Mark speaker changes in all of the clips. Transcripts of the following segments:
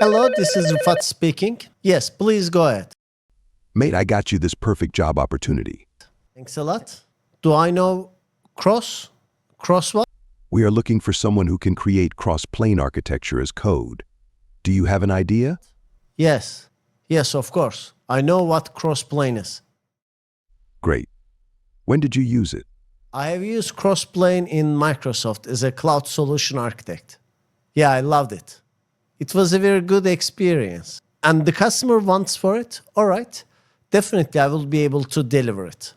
Speaker 1: Hello, this is Rufat speaking. Yes, please go ahead.
Speaker 2: Mate, I got you this perfect job opportunity.
Speaker 1: Thanks a lot. Do I know cross? Cross what?
Speaker 2: We are looking for someone who can create cross-plane architecture as code. Do you have an idea?
Speaker 1: Yes. Yes, of course. I know what Crossplane is.
Speaker 2: Great. When did you use it?
Speaker 1: I have used Crossplane in Microsoft as a cloud solution architect. Yeah, I loved it. It was a very good experience. And the customer wants for it? All right. Definitely, I will be able to deliver it.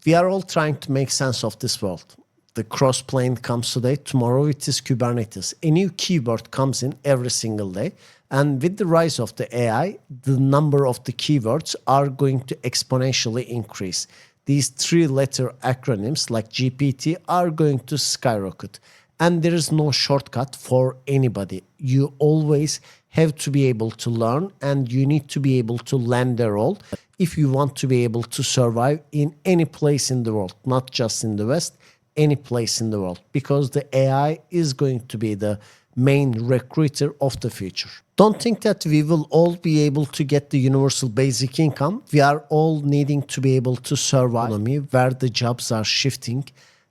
Speaker 1: We are all trying to make sense of this world. The Crossplane comes today, tomorrow it is Kubernetes. A new keyword comes in every single day. And with the rise of the AI, the number of the keywords are going to exponentially increase. These three-letter acronyms like GPT are going to skyrocket. And there is no shortcut for anybody. You always have to be able to learn, and you need to be able to land the role if you want to be able to survive in any place in the world, not just in the West, any place in the world, because the AI is going to be the main recruiter of the future. Don't think that we will all be able to get the universal basic income. We are all needing to be able to survive where the jobs are shifting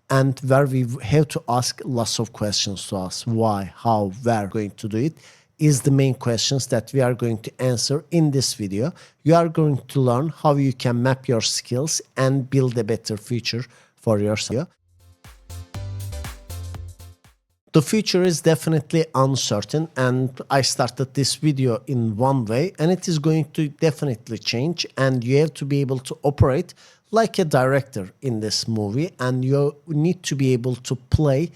Speaker 1: and where we have to ask lots of questions to us. Why, how, where going to do it is the main questions that we are going to answer in this video. You are going to learn how you can map your skills and build a better future for yourself. The future is definitely uncertain, and I started this video in one way, and it is going to definitely change, and you have to be able to operate like a director in this movie, and you need to be able to play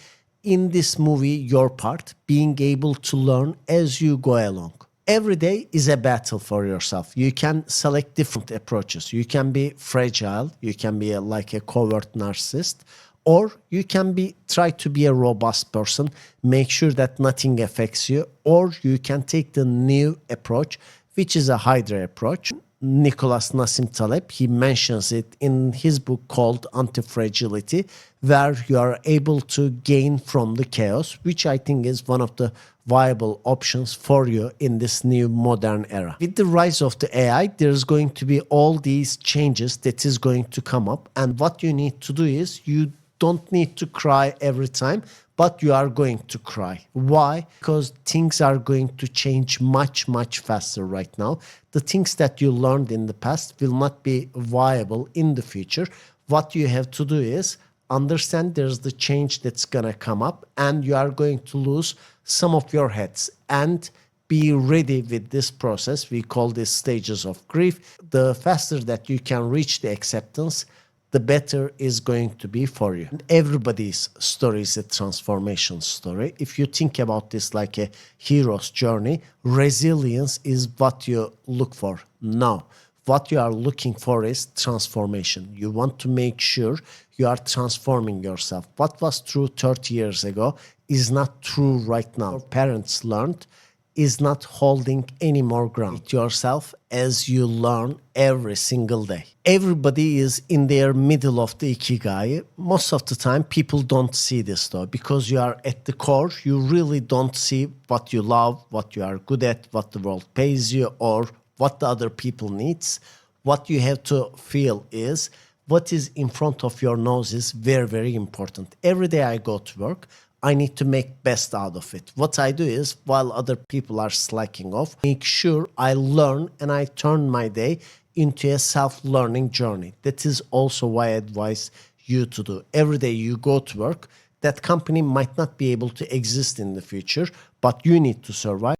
Speaker 1: in this movie your part, being able to learn as you go along. Every day is a battle for yourself. You can select different approaches. You can be fragile, you can be like a covert narcissist, or you can try to be a robust person, make sure that nothing affects you, or you can take the new approach, which is a Hydra approach. Nassim Taleb, he mentions it in his book called Antifragility, where you are able to gain from the chaos, which I think is one of the viable options for you in this new modern era. With the rise of the AI, there's going to be all these changes that is going to come up, and what you need to do is you don't need to cry every time, but you are going to cry. Why? Because things are going to change much, much faster right now. The things that you learned in the past will not be viable in the future. What you have to do is understand there's the change that's going to come up, and you are going to lose some of your heads, and be ready with this process. We call this stages of grief. The faster that you can reach the acceptance, the better is going to be for you. Everybody's story is a transformation story. If you think about this like a hero's journey, resilience is what you look for. Now, what you are looking for is transformation. You want to make sure you are transforming yourself. What was true 30 years ago is not true right now. Your parents learned is not holding any more ground. It yourself as you learn every single day. Everybody is in their middle of the ikigai. Most of the time, people don't see this though, because you are at the core, you really don't see what you love, what you are good at, what the world pays you, or what the other people needs. What you have to feel is what is in front of your nose is very, very important. Every day I go to work, I need to make best out of it. What I do is, while other people are slacking off, make sure I learn and I turn my day into a self-learning journey. That is also why I advise you to do. Every day you go to work, that company might not be able to exist in the future, but you need to survive.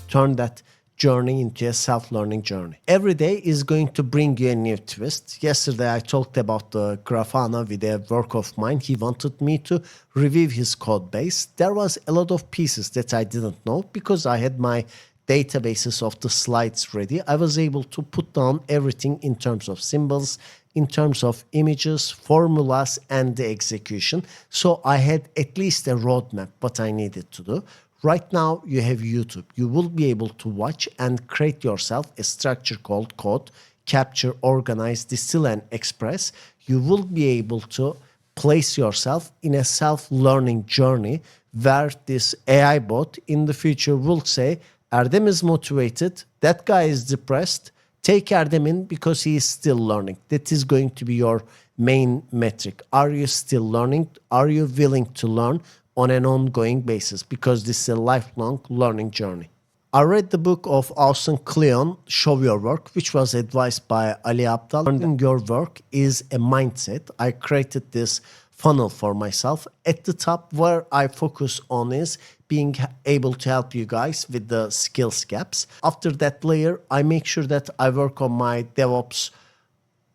Speaker 1: Turn that journey into a self-learning journey. Every day is going to bring you a new twist. Yesterday I talked about the Grafana with a work of mine. He wanted me to review his code base. There was a lot of pieces that I didn't know because I had my databases of the slides ready. I was able to put down everything in terms of symbols, in terms of images, formulas, and the execution. So I had at least a roadmap what I needed to do. Right now, you have YouTube. You will be able to watch and create yourself a structure called code, capture, organize, distill, and express. You will be able to place yourself in a self-learning journey where this AI bot in the future will say, Erdem is motivated, that guy is depressed, take Erdem in because he is still learning. That is going to be your main metric. Are you still learning? Are you willing to learn on an ongoing basis? Because this is a lifelong learning journey. I read the book of Austin Kleon, Show Your Work, which was advised by Ali Abdal. Learning your work is a mindset. I created this funnel for myself. At the top, where I focus on is being able to help you guys with the skills gaps. After that layer, I make sure that I work on my DevOps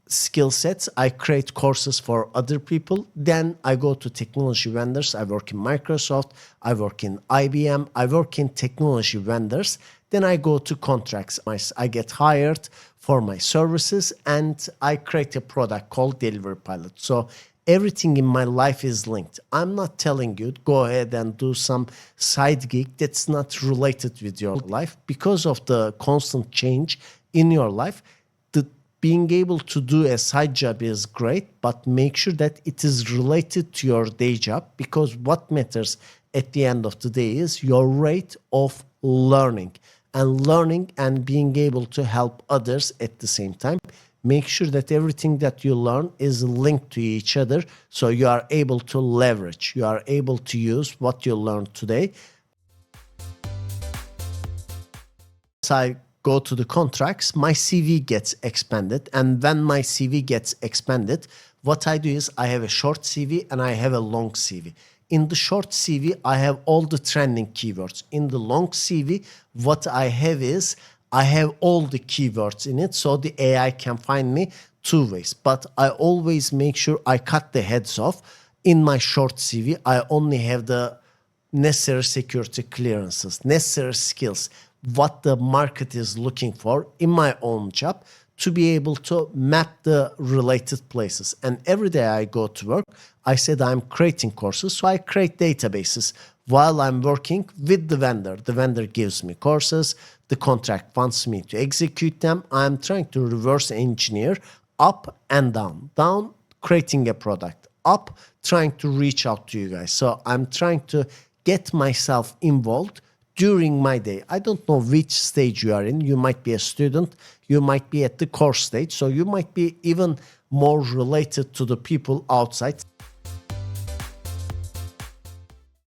Speaker 1: skill sets. I create courses for other people. Then I go to technology vendors. I work in Microsoft. I work in IBM. I work in technology vendors. Then I go to contracts. I get hired for my services and I create a product called Delivery Pilot. So everything in my life is linked. I'm not telling you go ahead and do some side gig that's not related with your life. Because of the constant change in your life, being able to do a side job is great, but make sure that it is related to your day job, because what matters at the end of the day is your rate of learning and being able to help others at the same time. Make sure that everything that you learn is linked to each other so you are able to leverage, you are able to use what you learned today. I go to the contracts, my CV gets expanded. And when my CV gets expanded, what I do is I have a short CV and I have a long CV. In the short CV, I have all the trending keywords. In the long CV, what I have is I have all the keywords in it, so the AI can find me two ways. But I always make sure I cut the heads off. In my short CV, I only have the necessary security clearances, necessary skills, what the market is looking for in my own job to be able to map the related places. And every day I go to work, I said I'm creating courses, so I create databases while I'm working with the vendor. The vendor gives me courses, the contract wants me to execute them. I'm trying to reverse engineer up and down. Down, creating a product. Up, trying to reach out to you guys. So I'm trying to get myself involved during my day. I don't know which stage you are in. You might be a student, you might be at the course stage, so you might be even more related to the people outside.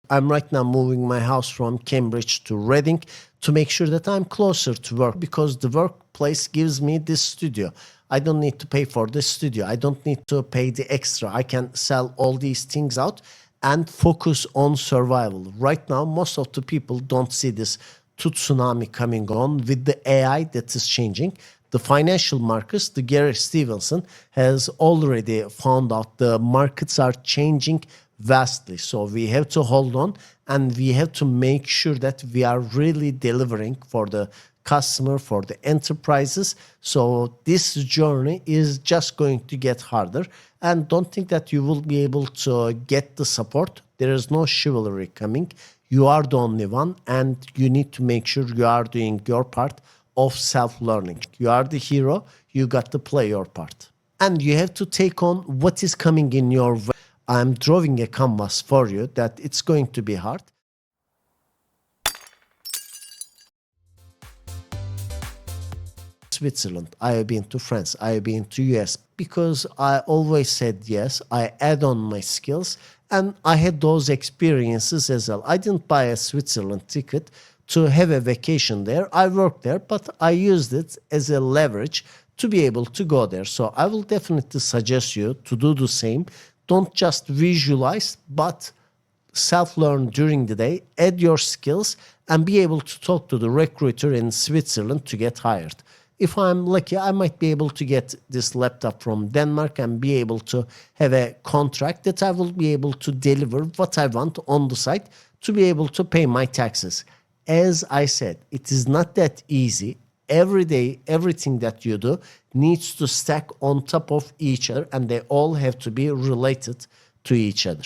Speaker 1: I'm right now moving my house from Cambridge to Reading to make sure that I'm closer to work, because the workplace gives me this studio. I don't need to pay for this studio. I don't need to pay the extra. I can sell all these things out and focus on survival. Right now, most of the people don't see this tsunami coming on with the AI that is changing. The financial markets, the Gary Stevenson has already found out the markets are changing vastly. So we have to hold on and we have to make sure that we are really delivering for the customer, for the enterprises. So this journey is just going to get harder. And don't think that you will be able to get the support. There is no chivalry coming. You are the only one, and you need to make sure you are doing your part of self-learning. You are the hero. You got to play your part. And you have to take on what is coming in your way. I'm drawing a canvas for you that it's going to be hard. Switzerland, I have been to France, I have been to US, because I always said yes, I add on my skills, and I had those experiences as well. I didn't buy a Switzerland ticket to have a vacation there. I worked there, but I used it as a leverage to be able to go there. So I will definitely suggest you to do the same. Don't just visualize, but self-learn during the day, add your skills, and be able to talk to the recruiter in Switzerland to get hired. If I'm lucky, I might be able to get this laptop from Denmark and be able to have a contract that I will be able to deliver what I want on the site to be able to pay my taxes. As I said, it is not that easy. Every day, everything that you do needs to stack on top of each other, and they all have to be related to each other.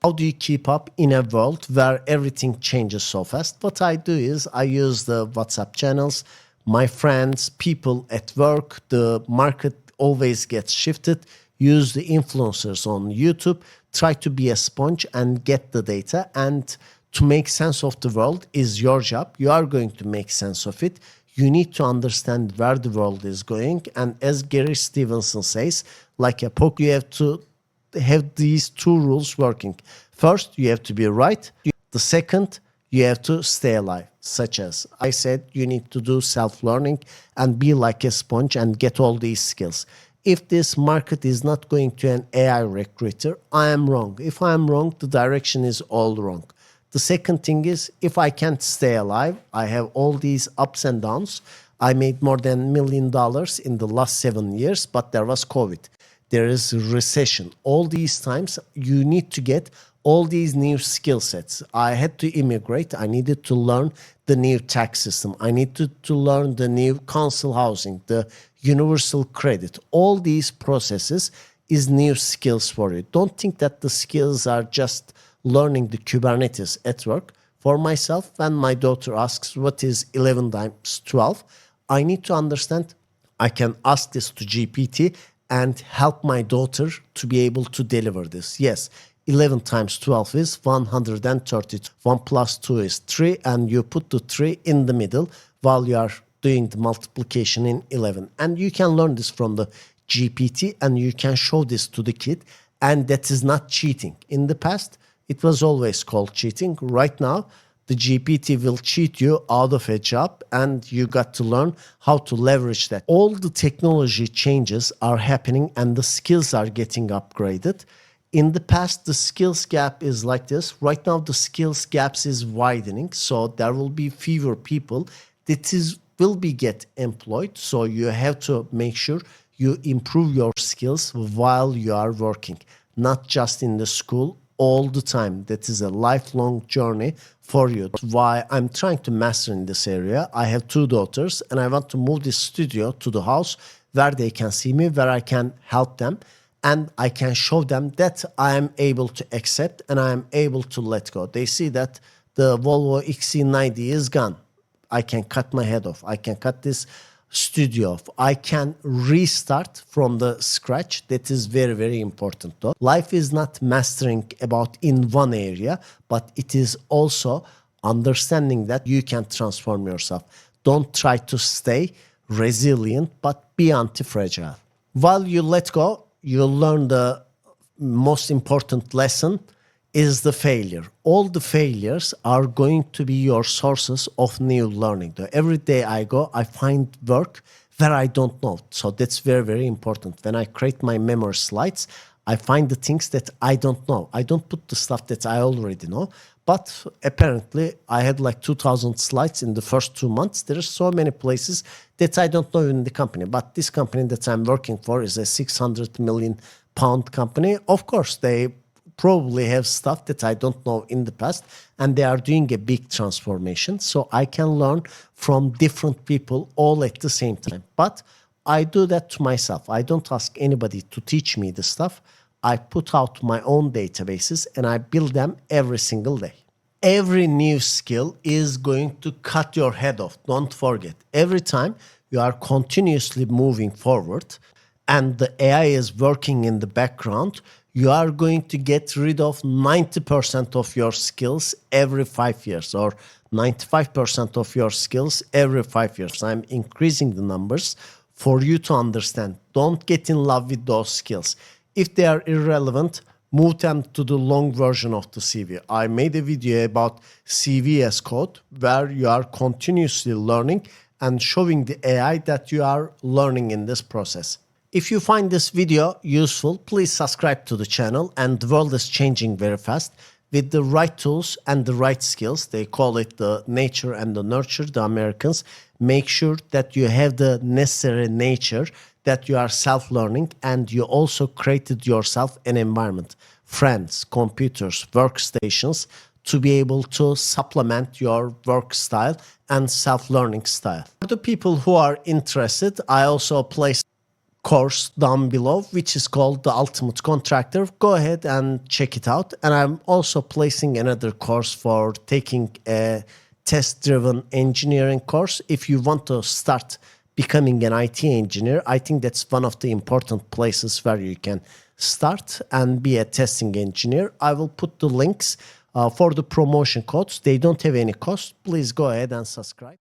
Speaker 1: How do you keep up in a world where everything changes so fast? What I do is I use the WhatsApp channels, my friends, people at work, the market always gets shifted. Use the influencers on YouTube. Try to be a sponge and get the data. And to make sense of the world is your job. You are going to make sense of it. You need to understand where the world is going. And as Gary Stevenson says, like a poker, you have to have these two rules working. First, you have to be right. The second, you have to stay alive. Such as I said, you need to do self-learning and be like a sponge and get all these skills. If this market is not going to an AI recruiter, I am wrong. If I am wrong, the direction is all wrong. The second thing is, if I can't stay alive, I have all these ups and downs. I made more than $1 million in the last 7 years, but there was COVID. There is recession. All these times, you need to get all these new skill sets. I had to immigrate. I needed to learn the new tax system. I needed to learn the new council housing, the universal credit. All these processes is new skills for you. Don't think that the skills are just learning the Kubernetes at work. For myself, when my daughter asks what is 11 times 12, I need to understand I can ask this to GPT and help my daughter to be able to deliver this. Yes, 11 times 12 is 132. 1 plus 2 is 3, and you put the 3 in the middle while you are doing the multiplication in 11. And you can learn this from the GPT, and you can show this to the kid, and that is not cheating. In the past, it was always called cheating. Right now, the GPT will cheat you out of a job, and you got to learn how to leverage that. All the technology changes are happening, and the skills are getting upgraded. In the past, the skills gap is like this. Right now, the skills gaps is widening. So there will be fewer people that will be get employed. So you have to make sure you improve your skills while you are working, not just in the school all the time. That is a lifelong journey for you. That's why I'm trying to master in this area. I have 2 daughters, and I want to move this studio to the house where they can see me, where I can help them. And I can show them that I am able to accept and I am able to let go. They see that the Volvo XC90 is gone. I can cut my head off. I can cut this studio off. I can restart from the scratch. That is very, very important though. Life is not mastering about in one area, but it is also understanding that you can transform yourself. Don't try to stay resilient, but be anti-fragile. While you let go, you'll learn the most important lesson is the failure. All the failures are going to be your sources of new learning. Every day I go, I find work where I don't know. So that's very, very important. When I create my memory slides, I find the things that I don't know. I don't put the stuff that I already know. But apparently, I had like 2,000 slides in the first 2 months. There are so many places that I don't know in the company. But this company that I'm working for is a 600 million pound company. Of course, they probably have stuff that I don't know in the past, and they are doing a big transformation. So I can learn from different people all at the same time. But I do that to myself. I don't ask anybody to teach me the stuff. I put out my own databases and I build them every single day. Every new skill is going to cut your head off. Don't forget. Every time you are continuously moving forward and the AI is working in the background, you are going to get rid of 90% of your skills every 5 years, or 95% of your skills every 5 years. I'm increasing the numbers for you to understand. Don't get in love with those skills. If they are irrelevant, move them to the long version of the CV. I made a video about CV as code where you are continuously learning and showing the AI that you are learning in this process. If you find this video useful, please subscribe to the channel. And the world is changing very fast. With the right tools and the right skills, they call it the nature and the nurture, the Americans, make sure that you have the necessary nature, that you are self-learning, and you also created yourself an environment, friends, computers, workstations, to be able to supplement your work style and self-learning style. For the people who are interested, I also place course down below, which is called The Ultimate Contractor. Go ahead and check it out. And I'm also placing another course for taking a test-driven engineering course. If you want to start becoming an IT engineer, I think that's one of the important places where you can start and be a testing engineer. I will put the links for the promotion codes. They don't have any cost. Please go ahead and subscribe.